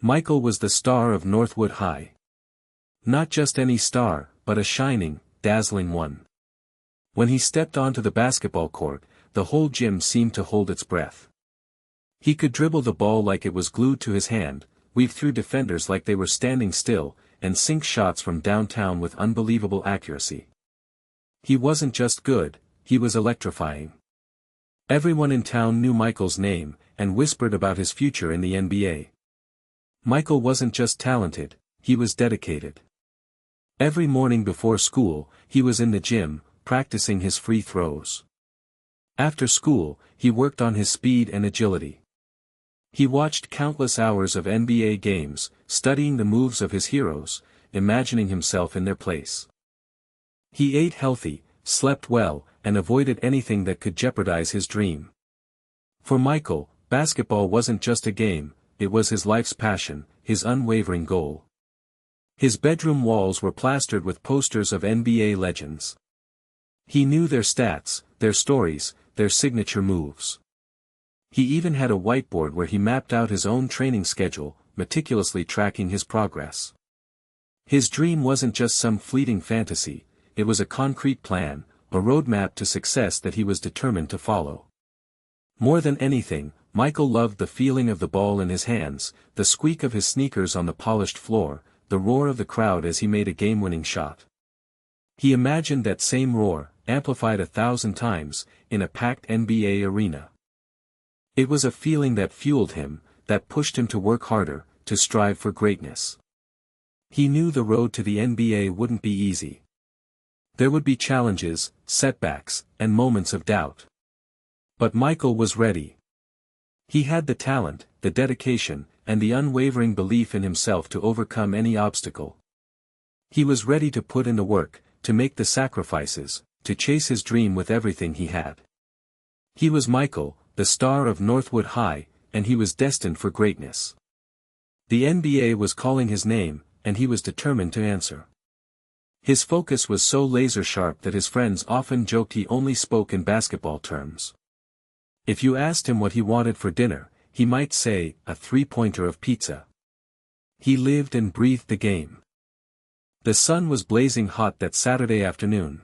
Michael was the star of Northwood High. Not just any star, but a shining, dazzling one. When he stepped onto the basketball court, the whole gym seemed to hold its breath. He could dribble the ball like it was glued to his hand, weave through defenders like they were standing still, and sink shots from downtown with unbelievable accuracy. He wasn't just good, he was electrifying. Everyone in town knew Michael's name, and whispered about his future in the NBA. Michael wasn't just talented, he was dedicated. Every morning before school, he was in the gym, practicing his free throws. After school, he worked on his speed and agility. He watched countless hours of NBA games, studying the moves of his heroes, imagining himself in their place. He ate healthy, slept well, and avoided anything that could jeopardize his dream. For Michael, basketball wasn't just a game, it was his life's passion, his unwavering goal. His bedroom walls were plastered with posters of NBA legends. He knew their stats, their stories, their signature moves. He even had a whiteboard where he mapped out his own training schedule, meticulously tracking his progress. His dream wasn't just some fleeting fantasy, it was a concrete plan, a roadmap to success that he was determined to follow. More than anything, Michael loved the feeling of the ball in his hands, the squeak of his sneakers on the polished floor, the roar of the crowd as he made a game-winning shot. He imagined that same roar, amplified 1,000 times, in a packed NBA arena. It was a feeling that fueled him, that pushed him to work harder, to strive for greatness. He knew the road to the NBA wouldn't be easy. There would be challenges, setbacks, and moments of doubt. But Michael was ready. He had the talent, the dedication, and the unwavering belief in himself to overcome any obstacle. He was ready to put in the work, to make the sacrifices, to chase his dream with everything he had. He was Michael, the star of Northwood High, and he was destined for greatness. The NBA was calling his name, and he was determined to answer. His focus was so laser-sharp that his friends often joked he only spoke in basketball terms. If you asked him what he wanted for dinner, he might say, a three-pointer of pizza. He lived and breathed the game. The sun was blazing hot that Saturday afternoon.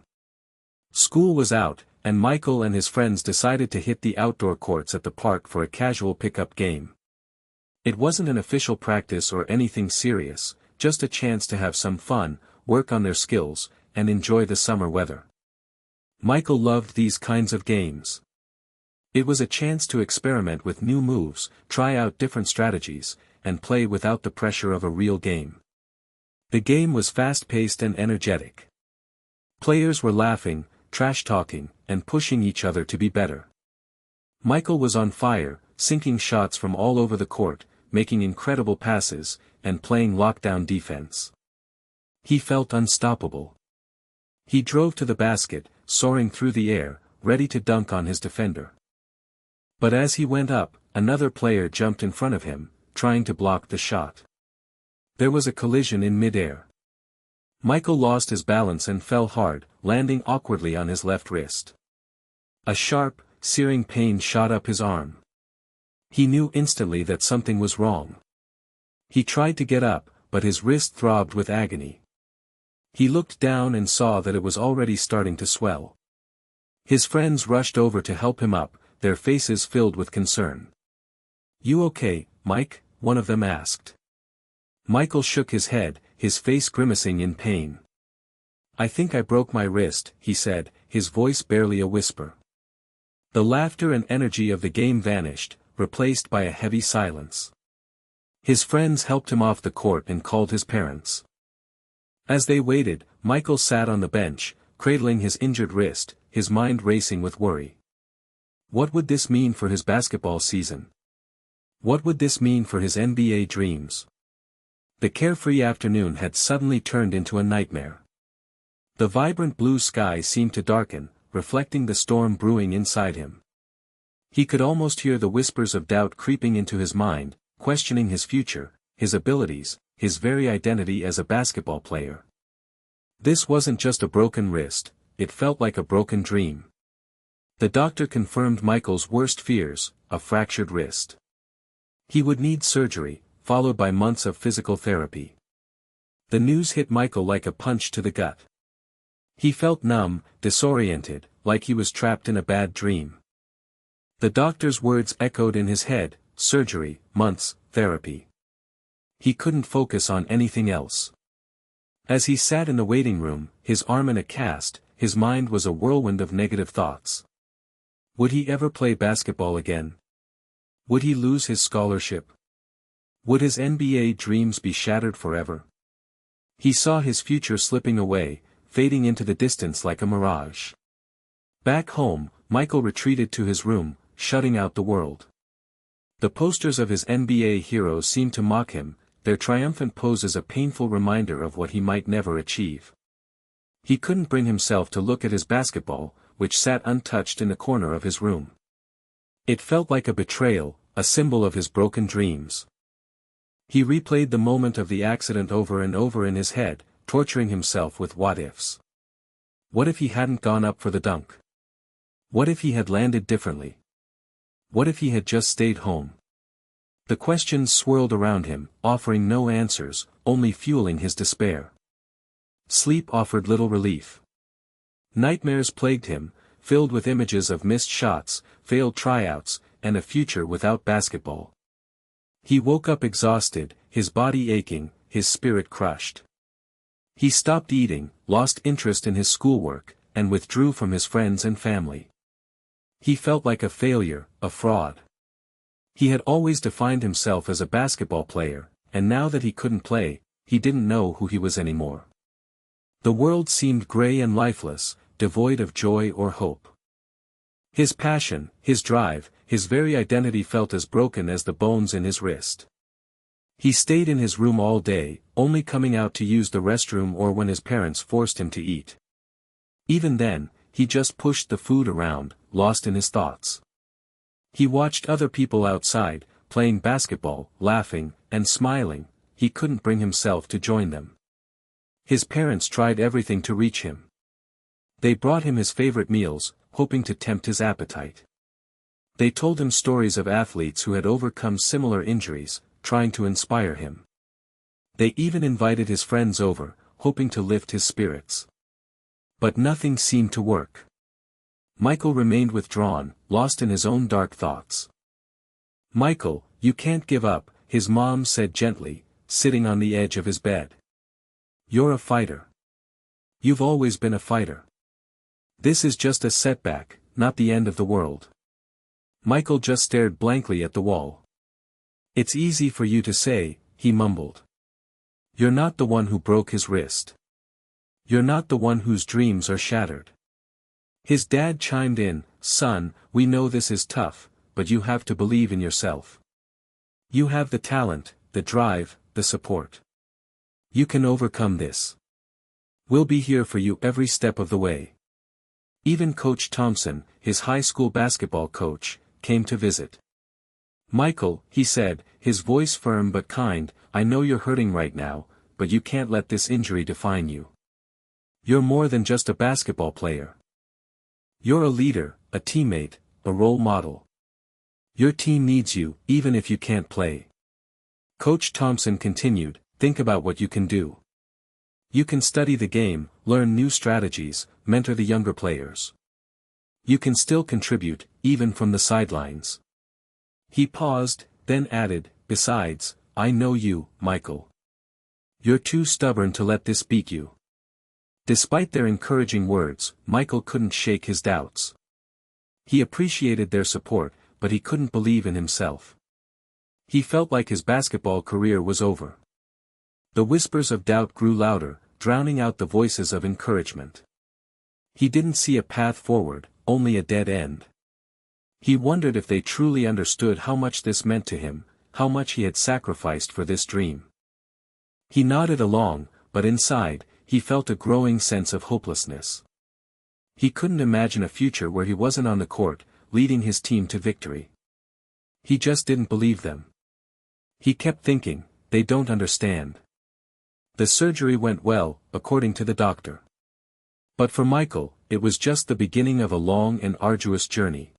School was out, and Michael and his friends decided to hit the outdoor courts at the park for a casual pickup game. It wasn't an official practice or anything serious, just a chance to have some fun, work on their skills, and enjoy the summer weather. Michael loved these kinds of games. It was a chance to experiment with new moves, try out different strategies, and play without the pressure of a real game. The game was fast-paced and energetic. Players were laughing, trash-talking, and pushing each other to be better. Michael was on fire, sinking shots from all over the court, making incredible passes, and playing lockdown defense. He felt unstoppable. He drove to the basket, soaring through the air, ready to dunk on his defender. But as he went up, another player jumped in front of him, trying to block the shot. There was a collision in midair. Michael lost his balance and fell hard, landing awkwardly on his left wrist. A sharp, searing pain shot up his arm. He knew instantly that something was wrong. He tried to get up, but his wrist throbbed with agony. He looked down and saw that it was already starting to swell. His friends rushed over to help him up, their faces filled with concern. "You okay, Mike?" one of them asked. Michael shook his head, his face grimacing in pain. "I think I broke my wrist," he said, his voice barely a whisper. The laughter and energy of the game vanished, replaced by a heavy silence. His friends helped him off the court and called his parents. As they waited, Michael sat on the bench, cradling his injured wrist, his mind racing with worry. What would this mean for his basketball season? What would this mean for his NBA dreams? The carefree afternoon had suddenly turned into a nightmare. The vibrant blue sky seemed to darken, reflecting the storm brewing inside him. He could almost hear the whispers of doubt creeping into his mind, questioning his future, his abilities, his very identity as a basketball player. This wasn't just a broken wrist, it felt like a broken dream. The doctor confirmed Michael's worst fears, a fractured wrist. He would need surgery, followed by months of physical therapy. The news hit Michael like a punch to the gut. He felt numb, disoriented, like he was trapped in a bad dream. The doctor's words echoed in his head: surgery, months, therapy. He couldn't focus on anything else. As he sat in the waiting room, his arm in a cast, his mind was a whirlwind of negative thoughts. Would he ever play basketball again? Would he lose his scholarship? Would his NBA dreams be shattered forever? He saw his future slipping away, fading into the distance like a mirage. Back home, Michael retreated to his room, shutting out the world. The posters of his NBA heroes seemed to mock him, their triumphant poses a painful reminder of what he might never achieve. He couldn't bring himself to look at his basketball, which sat untouched in the corner of his room. It felt like a betrayal, a symbol of his broken dreams. He replayed the moment of the accident over and over in his head, torturing himself with what-ifs. What if he hadn't gone up for the dunk? What if he had landed differently? What if he had just stayed home? The questions swirled around him, offering no answers, only fueling his despair. Sleep offered little relief. Nightmares plagued him, filled with images of missed shots, failed tryouts, and a future without basketball. He woke up exhausted, his body aching, his spirit crushed. He stopped eating, lost interest in his schoolwork, and withdrew from his friends and family. He felt like a failure, a fraud. He had always defined himself as a basketball player, and now that he couldn't play, he didn't know who he was anymore. The world seemed gray and lifeless, devoid of joy or hope. His passion, his drive, his very identity felt as broken as the bones in his wrist. He stayed in his room all day, only coming out to use the restroom or when his parents forced him to eat. Even then, he just pushed the food around, lost in his thoughts. He watched other people outside, playing basketball, laughing, and smiling. He couldn't bring himself to join them. His parents tried everything to reach him. They brought him his favorite meals, hoping to tempt his appetite. They told him stories of athletes who had overcome similar injuries, trying to inspire him. They even invited his friends over, hoping to lift his spirits. But nothing seemed to work. Michael remained withdrawn, lost in his own dark thoughts. "Michael, you can't give up," his mom said gently, sitting on the edge of his bed. "You're a fighter. You've always been a fighter. This is just a setback, not the end of the world." Michael just stared blankly at the wall. "It's easy for you to say," he mumbled. "You're not the one who broke his wrist. You're not the one whose dreams are shattered." His dad chimed in, "Son, we know this is tough, but you have to believe in yourself. You have the talent, the drive, the support. You can overcome this. We'll be here for you every step of the way." Even Coach Thompson, his high school basketball coach, came to visit. "Michael," he said, his voice firm but kind, "I know you're hurting right now, but you can't let this injury define you. You're more than just a basketball player. You're a leader, a teammate, a role model. Your team needs you, even if you can't play." Coach Thompson continued, "Think about what you can do. You can study the game, learn new strategies, mentor the younger players. You can still contribute, even from the sidelines." He paused, then added, "Besides, I know you, Michael. You're too stubborn to let this beat you." Despite their encouraging words, Michael couldn't shake his doubts. He appreciated their support, but he couldn't believe in himself. He felt like his basketball career was over. The whispers of doubt grew louder, drowning out the voices of encouragement. He didn't see a path forward, only a dead end. He wondered if they truly understood how much this meant to him, how much he had sacrificed for this dream. He nodded along, but inside, he felt a growing sense of hopelessness. He couldn't imagine a future where he wasn't on the court, leading his team to victory. He just didn't believe them. He kept thinking, "They don't understand." The surgery went well, according to the doctor. But for Michael, it was just the beginning of a long and arduous journey.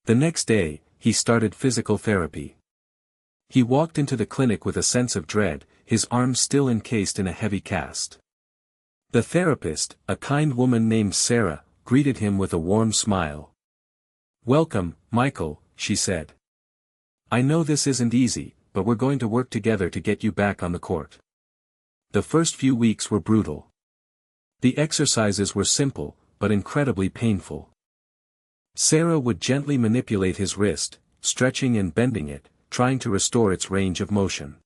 The next day, he started physical therapy. He walked into the clinic with a sense of dread, his arms still encased in a heavy cast. The therapist, a kind woman named Sarah, greeted him with a warm smile. "Welcome, Michael," she said. "I know this isn't easy, but we're going to work together to get you back on the court." The first few weeks were brutal. The exercises were simple, but incredibly painful. Sarah would gently manipulate his wrist, stretching and bending it, trying to restore its range of motion.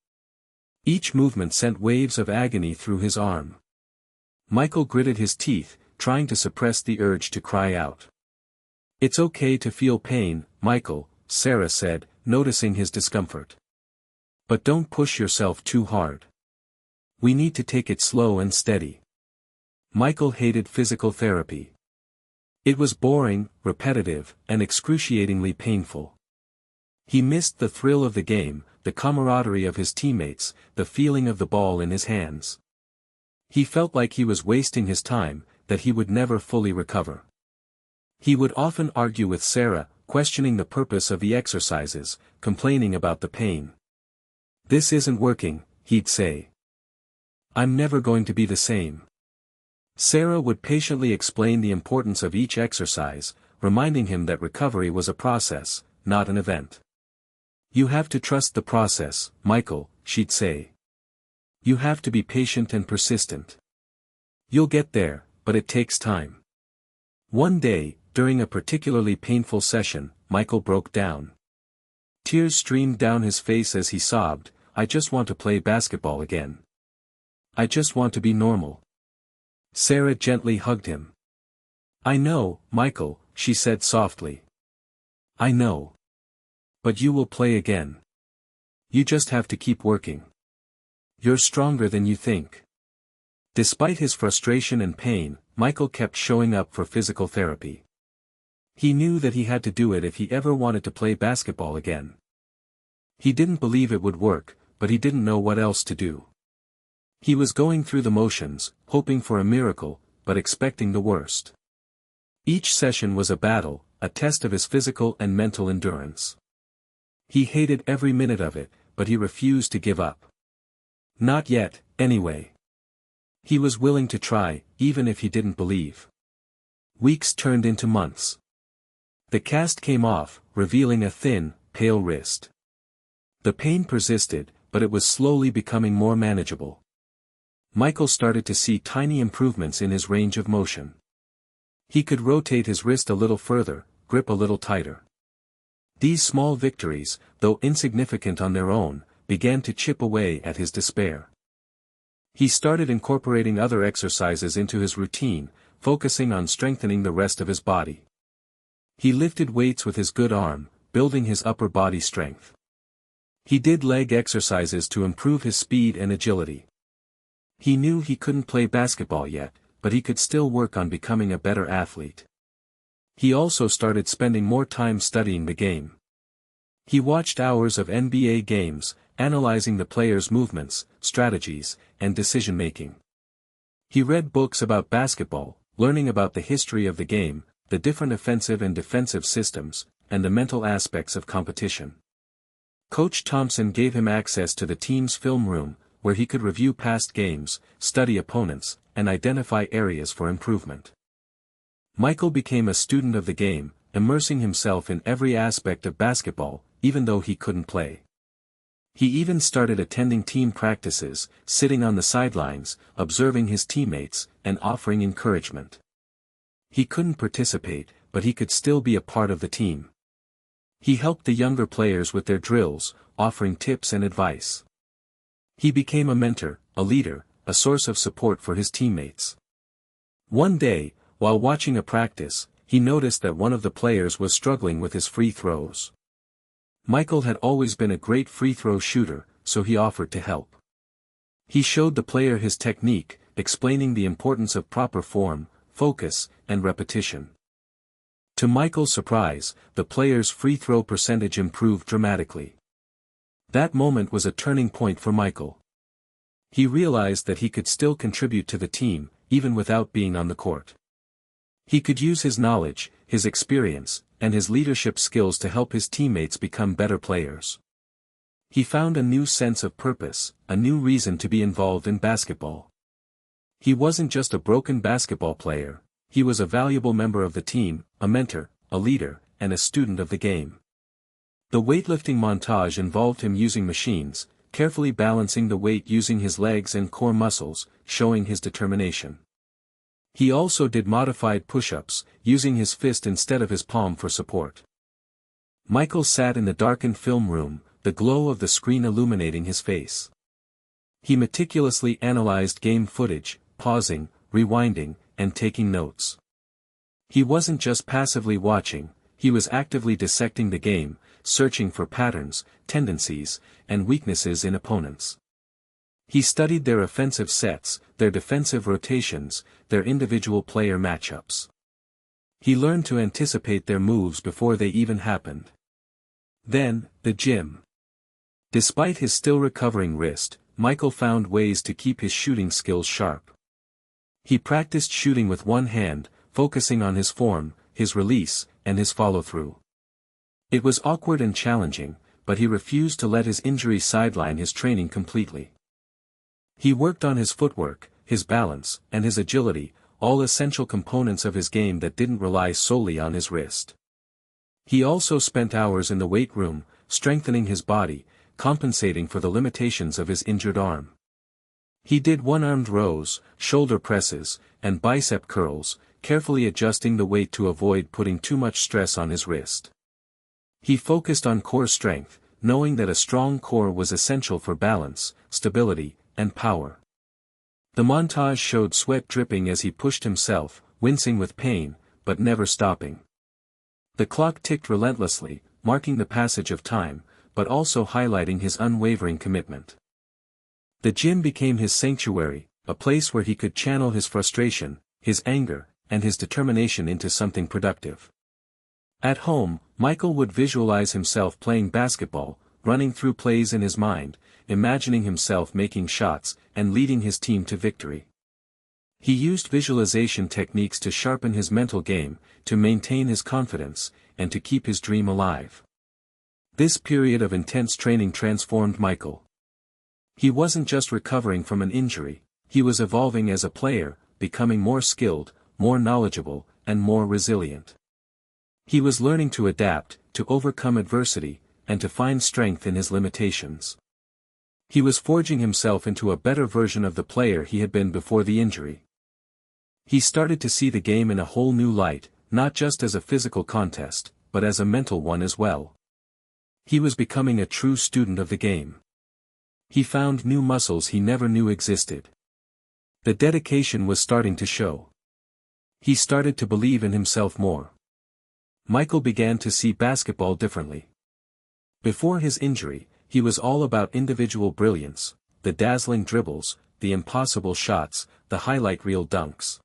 Each movement sent waves of agony through his arm. Michael gritted his teeth, trying to suppress the urge to cry out. "It's okay to feel pain, Michael," Sarah said, noticing his discomfort. "But don't push yourself too hard. We need to take it slow and steady." Michael hated physical therapy. It was boring, repetitive, and excruciatingly painful. He missed the thrill of the game, the camaraderie of his teammates, the feeling of the ball in his hands. He felt like he was wasting his time, that he would never fully recover. He would often argue with Sarah, questioning the purpose of the exercises, complaining about the pain. "This isn't working," he'd say. "I'm never going to be the same." Sarah would patiently explain the importance of each exercise, reminding him that recovery was a process, not an event. "You have to trust the process, Michael," she'd say. "You have to be patient and persistent. You'll get there, but it takes time." One day, during a particularly painful session, Michael broke down. Tears streamed down his face as he sobbed, "I just want to play basketball again. I just want to be normal." Sarah gently hugged him. "I know, Michael," she said softly. "I know. But you will play again. You just have to keep working. You're stronger than you think." Despite his frustration and pain, Michael kept showing up for physical therapy. He knew that he had to do it if he ever wanted to play basketball again. He didn't believe it would work, but he didn't know what else to do. He was going through the motions, hoping for a miracle, but expecting the worst. Each session was a battle, a test of his physical and mental endurance. He hated every minute of it, but he refused to give up. Not yet, anyway. He was willing to try, even if he didn't believe. Weeks turned into months. The cast came off, revealing a thin, pale wrist. The pain persisted, but it was slowly becoming more manageable. Michael started to see tiny improvements in his range of motion. He could rotate his wrist a little further, grip a little tighter. These small victories, though insignificant on their own, began to chip away at his despair. He started incorporating other exercises into his routine, focusing on strengthening the rest of his body. He lifted weights with his good arm, building his upper body strength. He did leg exercises to improve his speed and agility. He knew he couldn't play basketball yet, but he could still work on becoming a better athlete. He also started spending more time studying the game. He watched hours of NBA games, analyzing the players' movements, strategies, and decision-making. He read books about basketball, learning about the history of the game, the different offensive and defensive systems, and the mental aspects of competition. Coach Thompson gave him access to the team's film room, where he could review past games, study opponents, and identify areas for improvement. Michael became a student of the game, immersing himself in every aspect of basketball, even though he couldn't play. He even started attending team practices, sitting on the sidelines, observing his teammates, and offering encouragement. He couldn't participate, but he could still be a part of the team. He helped the younger players with their drills, offering tips and advice. He became a mentor, a leader, a source of support for his teammates. One day, while watching a practice, he noticed that one of the players was struggling with his free throws. Michael had always been a great free throw shooter, so he offered to help. He showed the player his technique, explaining the importance of proper form, focus, and repetition. To Michael's surprise, the player's free throw percentage improved dramatically. That moment was a turning point for Michael. He realized that he could still contribute to the team, even without being on the court. He could use his knowledge, his experience, and his leadership skills to help his teammates become better players. He found a new sense of purpose, a new reason to be involved in basketball. He wasn't just a broken basketball player, he was a valuable member of the team, a mentor, a leader, and a student of the game. The weightlifting montage involved him using machines, carefully balancing the weight using his legs and core muscles, showing his determination. He also did modified push-ups, using his fist instead of his palm for support. Michael sat in the darkened film room, the glow of the screen illuminating his face. He meticulously analyzed game footage, pausing, rewinding, and taking notes. He wasn't just passively watching, he was actively dissecting the game, searching for patterns, tendencies, and weaknesses in opponents. He studied their offensive sets, their defensive rotations, their individual player matchups. He learned to anticipate their moves before they even happened. Then, the gym. Despite his still recovering wrist, Michael found ways to keep his shooting skills sharp. He practiced shooting with one hand, focusing on his form, his release, and his follow-through. It was awkward and challenging, but he refused to let his injury sideline his training completely. He worked on his footwork, his balance, and his agility, all essential components of his game that didn't rely solely on his wrist. He also spent hours in the weight room, strengthening his body, compensating for the limitations of his injured arm. He did one-armed rows, shoulder presses, and bicep curls, carefully adjusting the weight to avoid putting too much stress on his wrist. He focused on core strength, knowing that a strong core was essential for balance, stability, and power. The montage showed sweat dripping as he pushed himself, wincing with pain, but never stopping. The clock ticked relentlessly, marking the passage of time, but also highlighting his unwavering commitment. The gym became his sanctuary, a place where he could channel his frustration, his anger, and his determination into something productive. At home, Michael would visualize himself playing basketball, running through plays in his mind, imagining himself making shots, and leading his team to victory. He used visualization techniques to sharpen his mental game, to maintain his confidence, and to keep his dream alive. This period of intense training transformed Michael. He wasn't just recovering from an injury, he was evolving as a player, becoming more skilled, more knowledgeable, and more resilient. He was learning to adapt, to overcome adversity, and to find strength in his limitations. He was forging himself into a better version of the player he had been before the injury. He started to see the game in a whole new light, not just as a physical contest, but as a mental one as well. He was becoming a true student of the game. He found new muscles he never knew existed. The dedication was starting to show. He started to believe in himself more. Michael began to see basketball differently. Before his injury, he was all about individual brilliance, the dazzling dribbles, the impossible shots, the highlight reel dunks.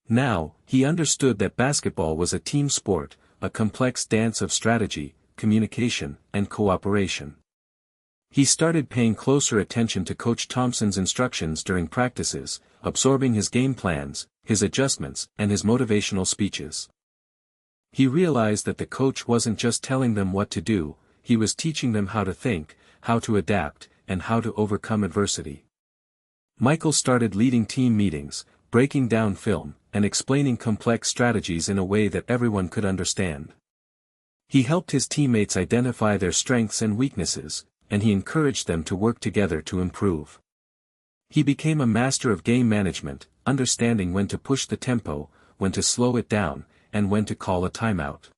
Now, he understood that basketball was a team sport, a complex dance of strategy, communication, and cooperation. He started paying closer attention to Coach Thompson's instructions during practices, absorbing his game plans, his adjustments, and his motivational speeches. He realized that the coach wasn't just telling them what to do, he was teaching them how to think, how to adapt, and how to overcome adversity. Michael started leading team meetings, breaking down film, and explaining complex strategies in a way that everyone could understand. He helped his teammates identify their strengths and weaknesses, and he encouraged them to work together to improve. He became a master of game management, understanding when to push the tempo, when to slow it down, and when to call a timeout.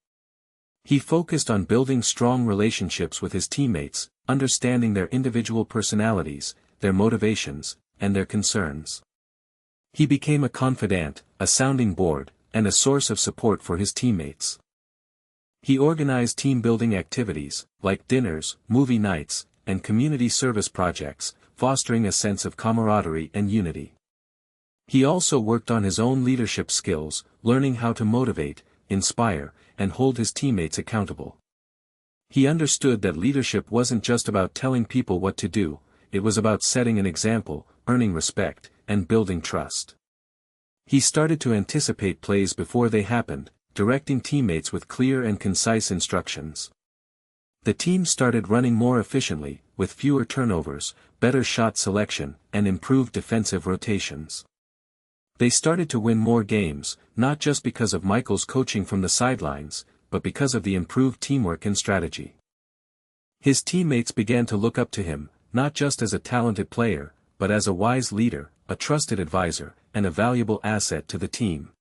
He focused on building strong relationships with his teammates, understanding their individual personalities, their motivations, and their concerns. He became a confidant, a sounding board, and a source of support for his teammates. He organized team-building activities, like dinners, movie nights, and community service projects, fostering a sense of camaraderie and unity. He also worked on his own leadership skills, learning how to motivate, inspire, and hold his teammates accountable. He understood that leadership wasn't just about telling people what to do, it was about setting an example, earning respect, and building trust. He started to anticipate plays before they happened, directing teammates with clear and concise instructions. The team started running more efficiently, with fewer turnovers, better shot selection, and improved defensive rotations. They started to win more games, not just because of Michael's coaching from the sidelines, but because of the improved teamwork and strategy. His teammates began to look up to him, not just as a talented player, but as a wise leader, a trusted advisor, and a valuable asset to the team.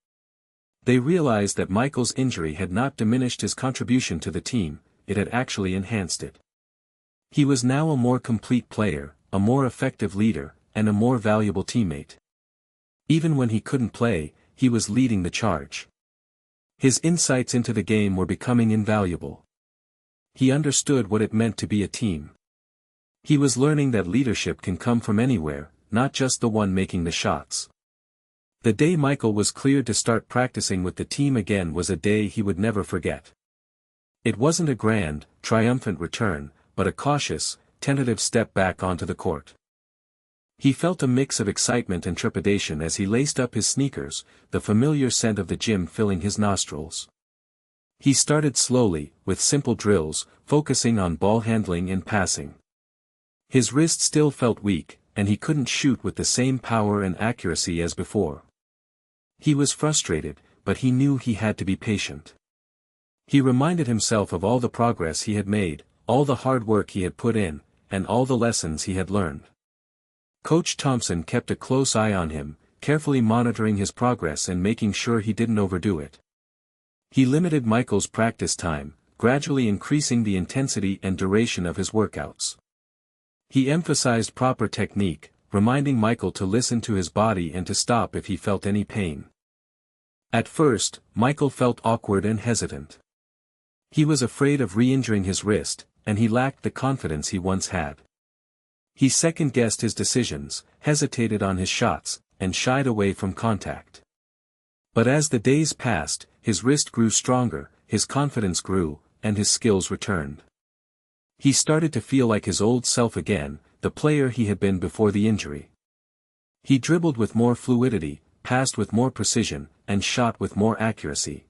They realized that Michael's injury had not diminished his contribution to the team, it had actually enhanced it. He was now a more complete player, a more effective leader, and a more valuable teammate. Even when he couldn't play, he was leading the charge. His insights into the game were becoming invaluable. He understood what it meant to be a team. He was learning that leadership can come from anywhere, not just the one making the shots. The day Michael was cleared to start practicing with the team again was a day he would never forget. It wasn't a grand, triumphant return, but a cautious, tentative step back onto the court. He felt a mix of excitement and trepidation as he laced up his sneakers, the familiar scent of the gym filling his nostrils. He started slowly, with simple drills, focusing on ball handling and passing. His wrist still felt weak, and he couldn't shoot with the same power and accuracy as before. He was frustrated, but he knew he had to be patient. He reminded himself of all the progress he had made, all the hard work he had put in, and all the lessons he had learned. Coach Thompson kept a close eye on him, carefully monitoring his progress and making sure he didn't overdo it. He limited Michael's practice time, gradually increasing the intensity and duration of his workouts. He emphasized proper technique, reminding Michael to listen to his body and to stop if he felt any pain. At first, Michael felt awkward and hesitant. He was afraid of re-injuring his wrist, and he lacked the confidence he once had. He second-guessed his decisions, hesitated on his shots, and shied away from contact. But as the days passed, his wrist grew stronger, his confidence grew, and his skills returned. He started to feel like his old self again, the player he had been before the injury. He dribbled with more fluidity, passed with more precision, and shot with more accuracy.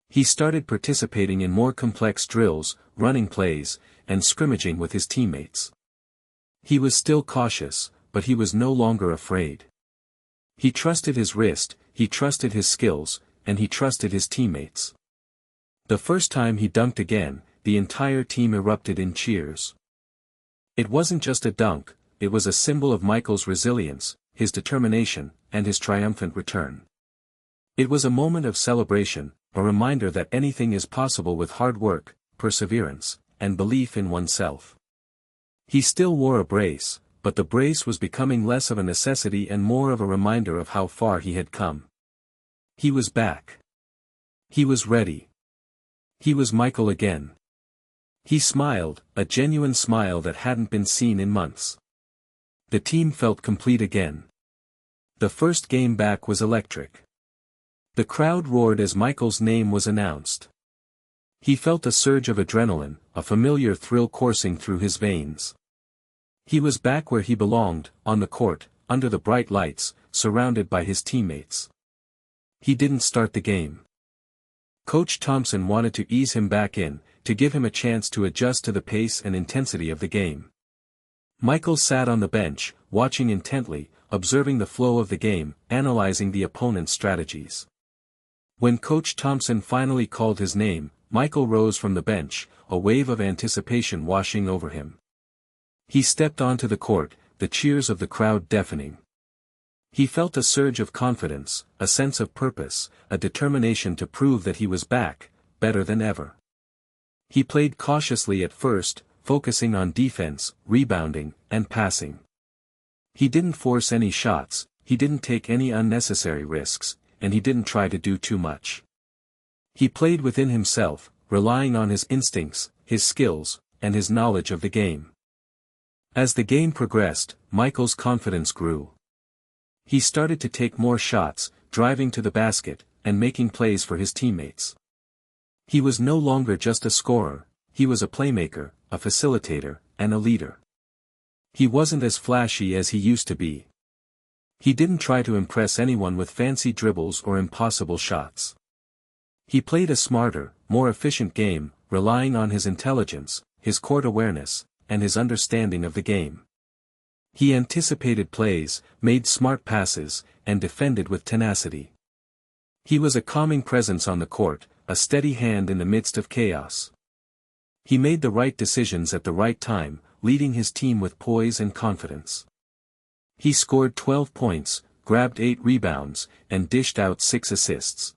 He started participating in more complex drills, running plays, and scrimmaging with his teammates. He was still cautious, but he was no longer afraid. He trusted his wrist, he trusted his skills, and he trusted his teammates. The first time he dunked again, the entire team erupted in cheers. It wasn't just a dunk, it was a symbol of Michael's resilience, his determination, and his triumphant return. It was a moment of celebration, a reminder that anything is possible with hard work, perseverance, and belief in oneself. He still wore a brace, but the brace was becoming less of a necessity and more of a reminder of how far he had come. He was back. He was ready. He was Michael again. He smiled, a genuine smile that hadn't been seen in months. The team felt complete again. The first game back was electric. The crowd roared as Michael's name was announced. He felt a surge of adrenaline, a familiar thrill coursing through his veins. He was back where he belonged, on the court, under the bright lights, surrounded by his teammates. He didn't start the game. Coach Thompson wanted to ease him back in, to give him a chance to adjust to the pace and intensity of the game. Michael sat on the bench, watching intently, observing the flow of the game, analyzing the opponent's strategies. When Coach Thompson finally called his name, Michael rose from the bench, a wave of anticipation washing over him. He stepped onto the court, the cheers of the crowd deafening. He felt a surge of confidence, a sense of purpose, a determination to prove that he was back, better than ever. He played cautiously at first, focusing on defense, rebounding, and passing. He didn't force any shots, he didn't take any unnecessary risks, and he didn't try to do too much. He played within himself, relying on his instincts, his skills, and his knowledge of the game. As the game progressed, Michael's confidence grew. He started to take more shots, driving to the basket, and making plays for his teammates. He was no longer just a scorer, he was a playmaker, a facilitator, and a leader. He wasn't as flashy as he used to be. He didn't try to impress anyone with fancy dribbles or impossible shots. He played a smarter, more efficient game, relying on his intelligence, his court awareness, and his understanding of the game. He anticipated plays, made smart passes, and defended with tenacity. He was a calming presence on the court, a steady hand in the midst of chaos. He made the right decisions at the right time, leading his team with poise and confidence. He scored 12 points, grabbed 8 rebounds, and dished out 6 assists.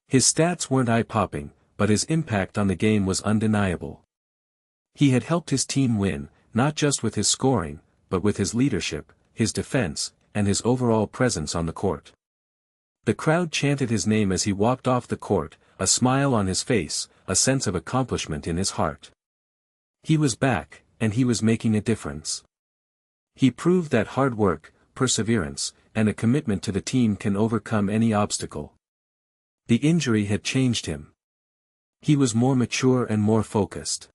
His stats weren't eye-popping, but his impact on the game was undeniable. He had helped his team win, not just with his scoring, but with his leadership, his defense, and his overall presence on the court. The crowd chanted his name as he walked off the court, a smile on his face, a sense of accomplishment in his heart. He was back, and he was making a difference. He proved that hard work, perseverance, and a commitment to the team can overcome any obstacle. The injury had changed him. He was more mature and more focused.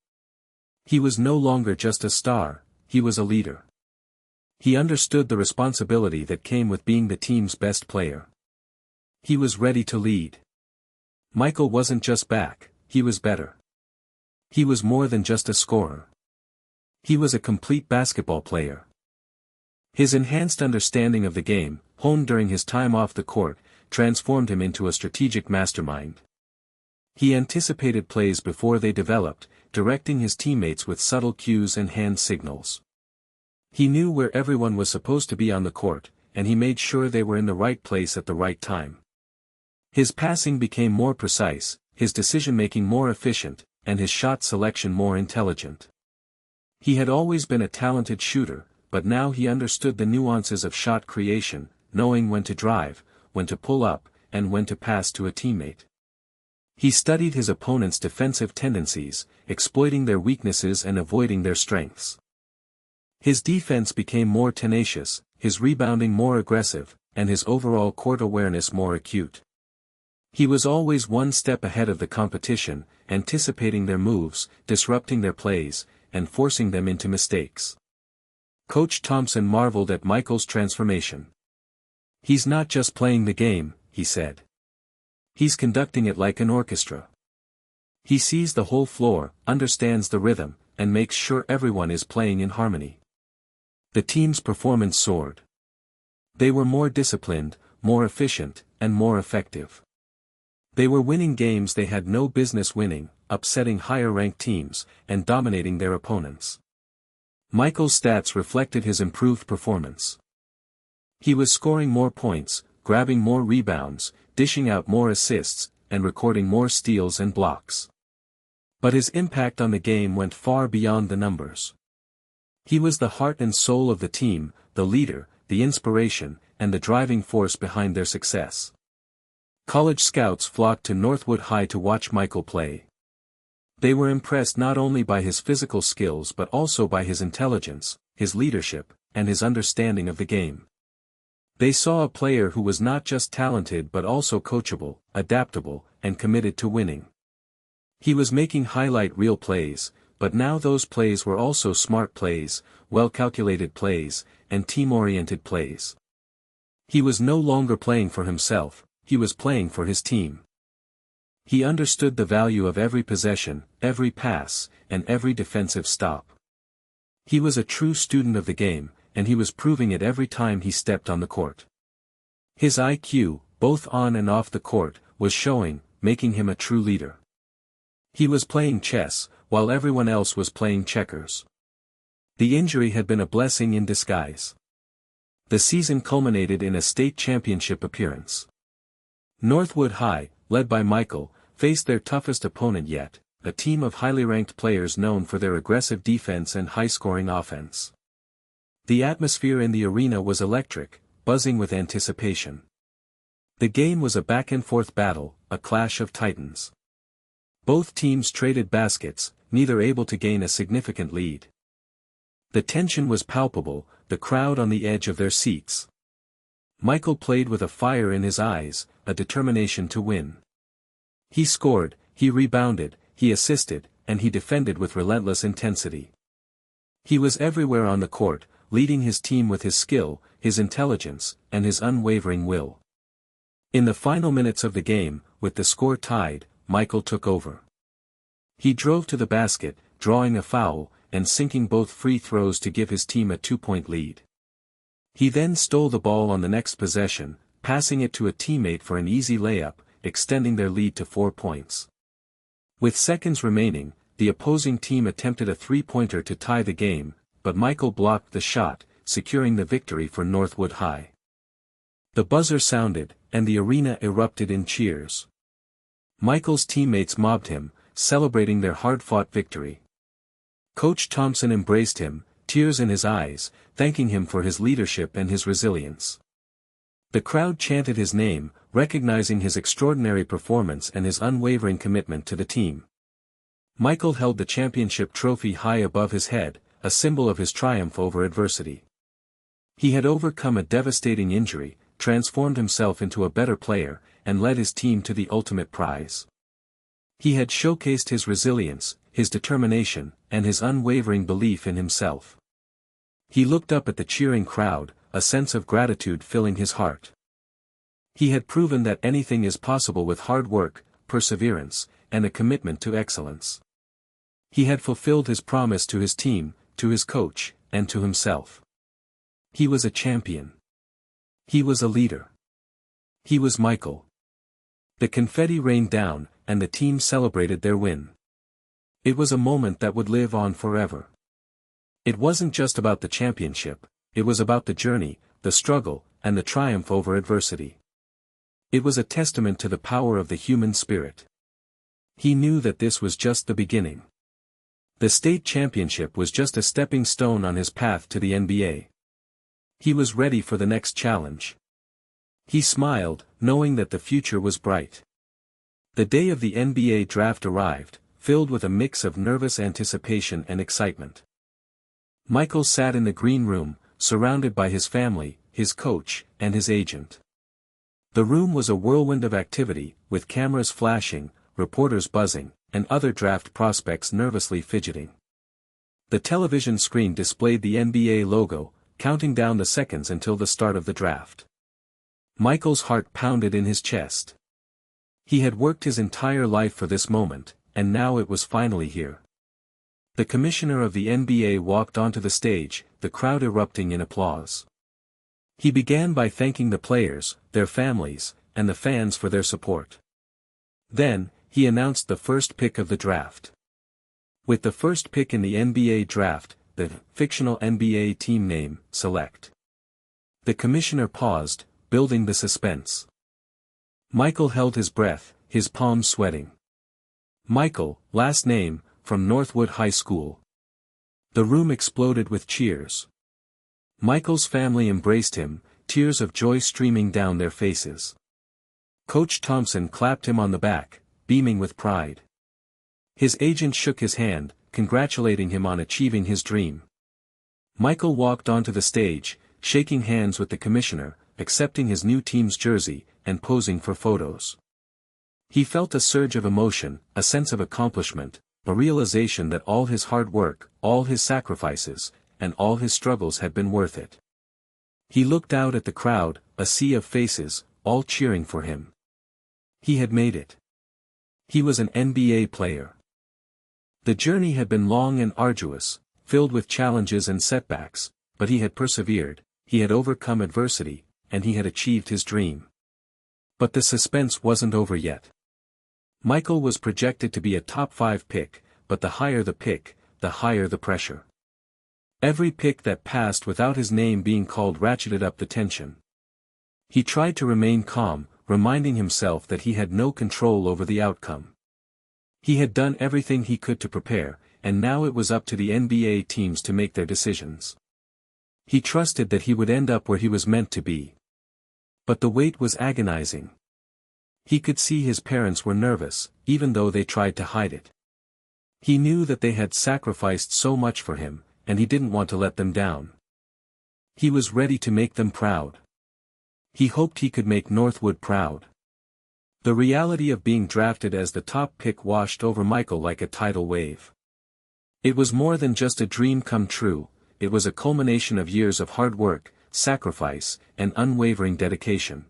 He was no longer just a star, he was a leader. He understood the responsibility that came with being the team's best player. He was ready to lead. Michael wasn't just back, he was better. He was more than just a scorer. He was a complete basketball player. His enhanced understanding of the game, honed during his time off the court, transformed him into a strategic mastermind. He anticipated plays before they developed, directing his teammates with subtle cues and hand signals. He knew where everyone was supposed to be on the court, and he made sure they were in the right place at the right time. His passing became more precise, his decision-making more efficient, and his shot selection more intelligent. He had always been a talented shooter, but now he understood the nuances of shot creation, knowing when to drive, when to pull up, and when to pass to a teammate. He studied his opponent's defensive tendencies, exploiting their weaknesses and avoiding their strengths. His defense became more tenacious, his rebounding more aggressive, and his overall court awareness more acute. He was always one step ahead of the competition, anticipating their moves, disrupting their plays, and forcing them into mistakes. Coach Thompson marveled at Michael's transformation. "He's not just playing the game," he said. "He's conducting it like an orchestra. He sees the whole floor, understands the rhythm, and makes sure everyone is playing in harmony." The team's performance soared. They were more disciplined, more efficient, and more effective. They were winning games they had no business winning, upsetting higher-ranked teams, and dominating their opponents. Michael's stats reflected his improved performance. He was scoring more points, grabbing more rebounds, dishing out more assists, and recording more steals and blocks. But his impact on the game went far beyond the numbers. He was the heart and soul of the team, the leader, the inspiration, and the driving force behind their success. College scouts flocked to Northwood High to watch Michael play. They were impressed not only by his physical skills but also by his intelligence, his leadership, and his understanding of the game. They saw a player who was not just talented but also coachable, adaptable, and committed to winning. He was making highlight reel plays, but now those plays were also smart plays, well-calculated plays, and team-oriented plays. He was no longer playing for himself, he was playing for his team. He understood the value of every possession, every pass, and every defensive stop. He was a true student of the game, and he was proving it every time he stepped on the court. His IQ, both on and off the court, was showing, making him a true leader. He was playing chess, while everyone else was playing checkers. The injury had been a blessing in disguise. The season culminated in a state championship appearance. Northwood High, led by Michael, faced their toughest opponent yet, a team of highly ranked players known for their aggressive defense and high-scoring offense. The atmosphere in the arena was electric, buzzing with anticipation. The game was a back-and-forth battle, a clash of titans. Both teams traded baskets, neither able to gain a significant lead. The tension was palpable, the crowd on the edge of their seats. Michael played with a fire in his eyes, a determination to win. He scored, he rebounded, he assisted, and he defended with relentless intensity. He was everywhere on the court, leading his team with his skill, his intelligence, and his unwavering will. In the final minutes of the game, with the score tied, Michael took over. He drove to the basket, drawing a foul, and sinking both free throws to give his team a 2-point lead. He then stole the ball on the next possession, passing it to a teammate for an easy layup, extending their lead to 4 points. With seconds remaining, the opposing team attempted a three-pointer to tie the game, but Michael blocked the shot, securing the victory for Northwood High. The buzzer sounded, and the arena erupted in cheers. Michael's teammates mobbed him, celebrating their hard-fought victory. Coach Thompson embraced him, tears in his eyes, thanking him for his leadership and his resilience. The crowd chanted his name, recognizing his extraordinary performance and his unwavering commitment to the team. Michael held the championship trophy high above his head, a symbol of his triumph over adversity. He had overcome a devastating injury, transformed himself into a better player, and led his team to the ultimate prize. He had showcased his resilience, his determination, and his unwavering belief in himself. He looked up at the cheering crowd, a sense of gratitude filling his heart. He had proven that anything is possible with hard work, perseverance, and a commitment to excellence. He had fulfilled his promise to his team, to his coach, and to himself. He was a champion. He was a leader. He was Michael. The confetti rained down, and the team celebrated their win. It was a moment that would live on forever. It wasn't just about the championship, it was about the journey, the struggle, and the triumph over adversity. It was a testament to the power of the human spirit. He knew that this was just the beginning. The state championship was just a stepping stone on his path to the NBA. He was ready for the next challenge. He smiled, knowing that the future was bright. The day of the NBA draft arrived, filled with a mix of nervous anticipation and excitement. Michael sat in the green room, surrounded by his family, his coach, and his agent. The room was a whirlwind of activity, with cameras flashing, reporters buzzing, and other draft prospects nervously fidgeting. The television screen displayed the NBA logo, counting down the seconds until the start of the draft. Michael's heart pounded in his chest. He had worked his entire life for this moment, and now it was finally here. The commissioner of the NBA walked onto the stage, the crowd erupting in applause. He began by thanking the players, their families, and the fans for their support. Then, he announced the first pick of the draft. With the first pick in the NBA draft, the fictional NBA team name, select. The commissioner paused, building the suspense. Michael held his breath, his palms sweating. Michael, last name, from Northwood High School. The room exploded with cheers. Michael's family embraced him, tears of joy streaming down their faces. Coach Thompson clapped him on the back, beaming with pride. His agent shook his hand, congratulating him on achieving his dream. Michael walked onto the stage, shaking hands with the commissioner, accepting his new team's jersey, and posing for photos. He felt a surge of emotion, a sense of accomplishment, a realization that all his hard work, all his sacrifices, and all his struggles had been worth it. He looked out at the crowd, a sea of faces, all cheering for him. He had made it. He was an NBA player. The journey had been long and arduous, filled with challenges and setbacks, but he had persevered, he had overcome adversity, and he had achieved his dream. But the suspense wasn't over yet. Michael was projected to be a top 5 pick, but the higher the pick, the higher the pressure. Every pick that passed without his name being called ratcheted up the tension. He tried to remain calm, reminding himself that he had no control over the outcome. He had done everything he could to prepare, and now it was up to the NBA teams to make their decisions. He trusted that he would end up where he was meant to be. But the wait was agonizing. He could see his parents were nervous, even though they tried to hide it. He knew that they had sacrificed so much for him, and he didn't want to let them down. He was ready to make them proud. He hoped he could make Northwood proud. The reality of being drafted as the top pick washed over Michael like a tidal wave. It was more than just a dream come true, it was a culmination of years of hard work, sacrifice, and unwavering dedication.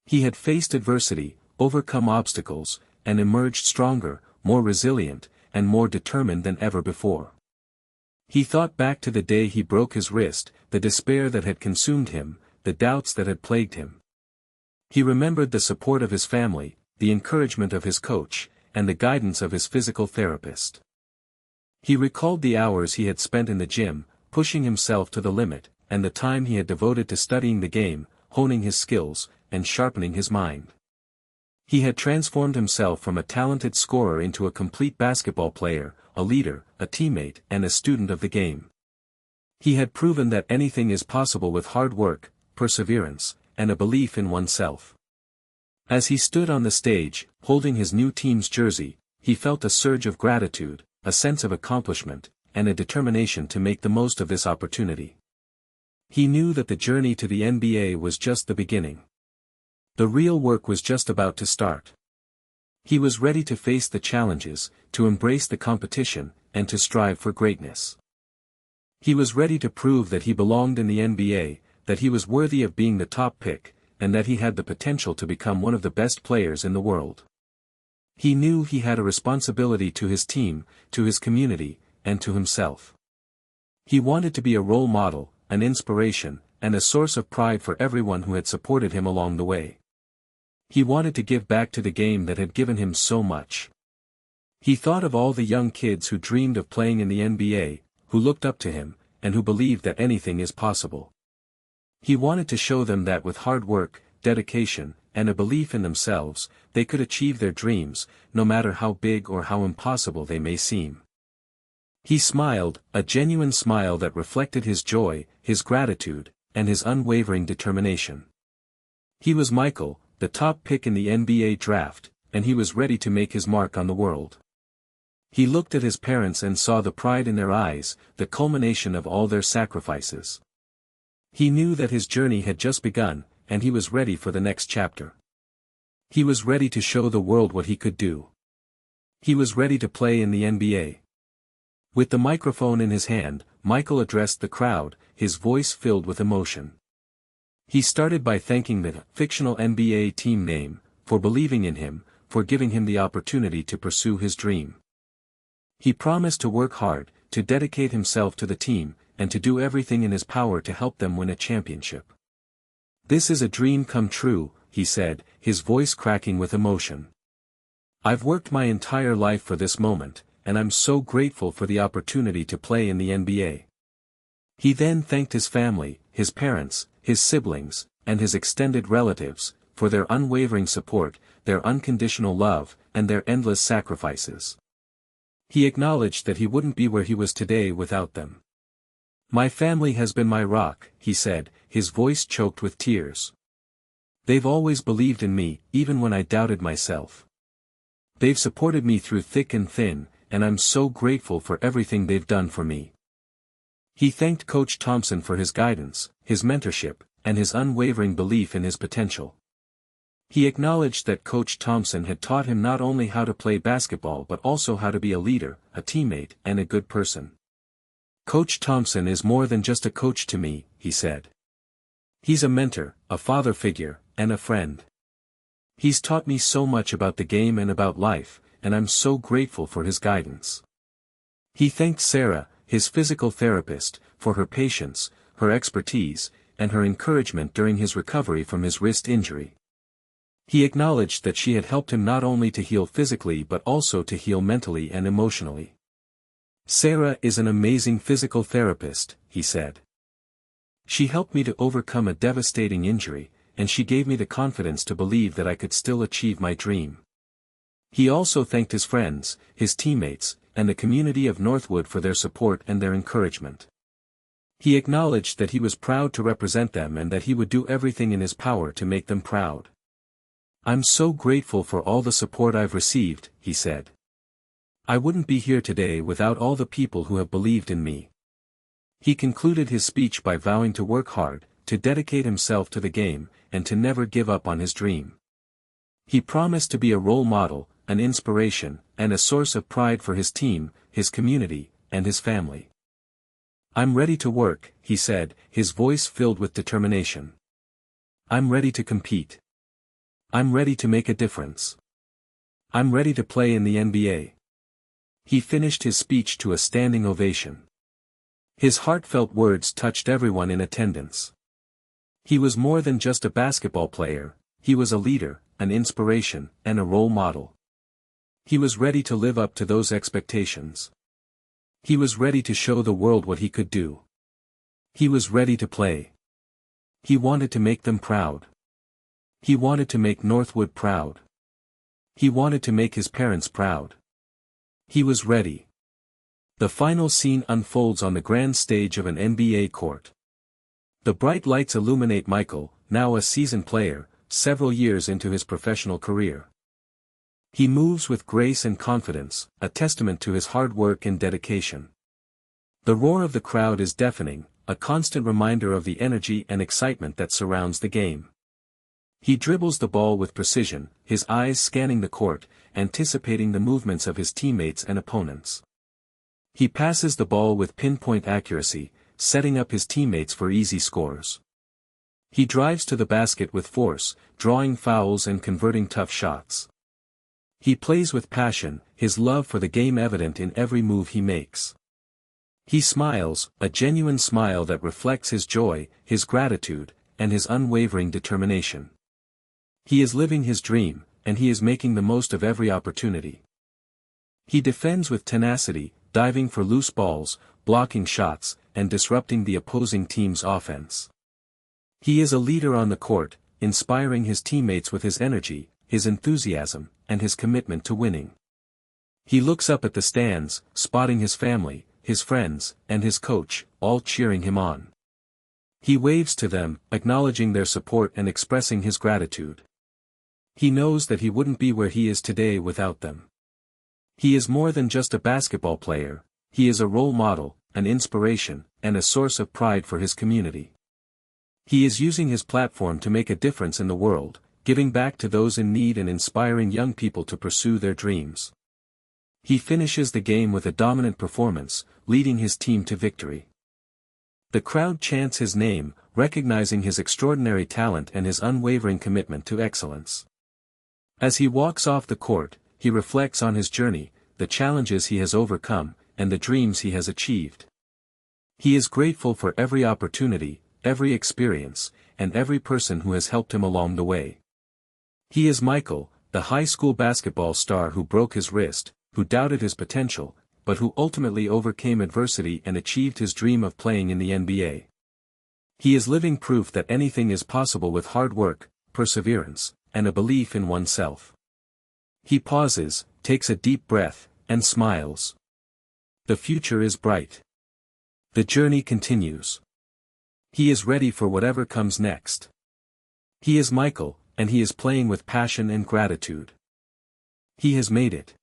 He had faced adversity, overcome obstacles, and emerged stronger, more resilient, and more determined than ever before. He thought back to the day he broke his wrist, the despair that had consumed him, the doubts that had plagued him. He remembered the support of his family, the encouragement of his coach, and the guidance of his physical therapist. He recalled the hours he had spent in the gym, pushing himself to the limit, and the time he had devoted to studying the game, honing his skills, and sharpening his mind. He had transformed himself from a talented scorer into a complete basketball player, a leader, a teammate, and a student of the game. He had proven that anything is possible with hard work, perseverance, and a belief in oneself. As he stood on the stage, holding his new team's jersey, he felt a surge of gratitude, a sense of accomplishment, and a determination to make the most of this opportunity. He knew that the journey to the NBA was just the beginning. The real work was just about to start. He was ready to face the challenges, to embrace the competition, and to strive for greatness. He was ready to prove that he belonged in the NBA, that he was worthy of being the top pick, and that he had the potential to become one of the best players in the world. He knew he had a responsibility to his team, to his community, and to himself. He wanted to be a role model, an inspiration, and a source of pride for everyone who had supported him along the way. He wanted to give back to the game that had given him so much. He thought of all the young kids who dreamed of playing in the NBA, who looked up to him, and who believed that anything is possible. He wanted to show them that with hard work, dedication, and a belief in themselves, they could achieve their dreams, no matter how big or how impossible they may seem. He smiled, a genuine smile that reflected his joy, his gratitude, and his unwavering determination. He was Michael, the top pick in the NBA draft, and he was ready to make his mark on the world. He looked at his parents and saw the pride in their eyes, the culmination of all their sacrifices. He knew that his journey had just begun, and he was ready for the next chapter. He was ready to show the world what he could do. He was ready to play in the NBA. With the microphone in his hand, Michael addressed the crowd, his voice filled with emotion. He started by thanking the fictional NBA team name, for believing in him, for giving him the opportunity to pursue his dream. He promised to work hard, to dedicate himself to the team, and to do everything in his power to help them win a championship. "This is a dream come true," he said, his voice cracking with emotion. "I've worked my entire life for this moment, and I'm so grateful for the opportunity to play in the NBA." He then thanked his family, his parents, his siblings, and his extended relatives, for their unwavering support, their unconditional love, and their endless sacrifices. He acknowledged that he wouldn't be where he was today without them. "My family has been my rock," he said, his voice choked with tears. "They've always believed in me, even when I doubted myself. They've supported me through thick and thin, and I'm so grateful for everything they've done for me." He thanked Coach Thompson for his guidance, his mentorship, and his unwavering belief in his potential. He acknowledged that Coach Thompson had taught him not only how to play basketball but also how to be a leader, a teammate, and a good person. "Coach Thompson is more than just a coach to me," he said. "He's a mentor, a father figure, and a friend. He's taught me so much about the game and about life, and I'm so grateful for his guidance." He thanked Sarah, his physical therapist, for her patience, her expertise, and her encouragement during his recovery from his wrist injury. He acknowledged that she had helped him not only to heal physically but also to heal mentally and emotionally. "Sarah is an amazing physical therapist," he said. "She helped me to overcome a devastating injury, and she gave me the confidence to believe that I could still achieve my dream." He also thanked his friends, his teammates, and the community of Northwood for their support and their encouragement. He acknowledged that he was proud to represent them and that he would do everything in his power to make them proud. "I'm so grateful for all the support I've received," he said. "I wouldn't be here today without all the people who have believed in me." He concluded his speech by vowing to work hard, to dedicate himself to the game, and to never give up on his dream. He promised to be a role model, an inspiration, and a source of pride for his team, his community, and his family. "I'm ready to work," he said, his voice filled with determination. "I'm ready to compete. I'm ready to make a difference. I'm ready to play in the NBA." He finished his speech to a standing ovation. His heartfelt words touched everyone in attendance. He was more than just a basketball player, he was a leader, an inspiration, and a role model. He was ready to live up to those expectations. He was ready to show the world what he could do. He was ready to play. He wanted to make them proud. He wanted to make Northwood proud. He wanted to make his parents proud. He was ready. The final scene unfolds on the grand stage of an NBA court. The bright lights illuminate Michael, now a seasoned player, several years into his professional career. He moves with grace and confidence, a testament to his hard work and dedication. The roar of the crowd is deafening, a constant reminder of the energy and excitement that surrounds the game. He dribbles the ball with precision, his eyes scanning the court, anticipating the movements of his teammates and opponents. He passes the ball with pinpoint accuracy, setting up his teammates for easy scores. He drives to the basket with force, drawing fouls and converting tough shots. He plays with passion, his love for the game evident in every move he makes. He smiles, a genuine smile that reflects his joy, his gratitude, and his unwavering determination. He is living his dream, and he is making the most of every opportunity. He defends with tenacity, diving for loose balls, blocking shots, and disrupting the opposing team's offense. He is a leader on the court, inspiring his teammates with his energy, his enthusiasm, and his commitment to winning. He looks up at the stands, spotting his family, his friends, and his coach, all cheering him on. He waves to them, acknowledging their support and expressing his gratitude. He knows that he wouldn't be where he is today without them. He is more than just a basketball player, he is a role model, an inspiration, and a source of pride for his community. He is using his platform to make a difference in the world, giving back to those in need and inspiring young people to pursue their dreams. He finishes the game with a dominant performance, leading his team to victory. The crowd chants his name, recognizing his extraordinary talent and his unwavering commitment to excellence. As he walks off the court, he reflects on his journey, the challenges he has overcome, and the dreams he has achieved. He is grateful for every opportunity, every experience, and every person who has helped him along the way. He is Michael, the high school basketball star who broke his wrist, who doubted his potential, but who ultimately overcame adversity and achieved his dream of playing in the NBA. He is living proof that anything is possible with hard work, perseverance, and a belief in oneself. He pauses, takes a deep breath, and smiles. The future is bright. The journey continues. He is ready for whatever comes next. He is Michael, and he is playing with passion and gratitude. He has made it.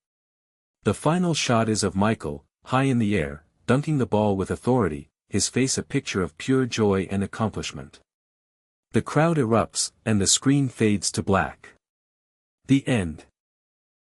The final shot is of Michael, high in the air, dunking the ball with authority, his face a picture of pure joy and accomplishment. The crowd erupts, and the screen fades to black. The end.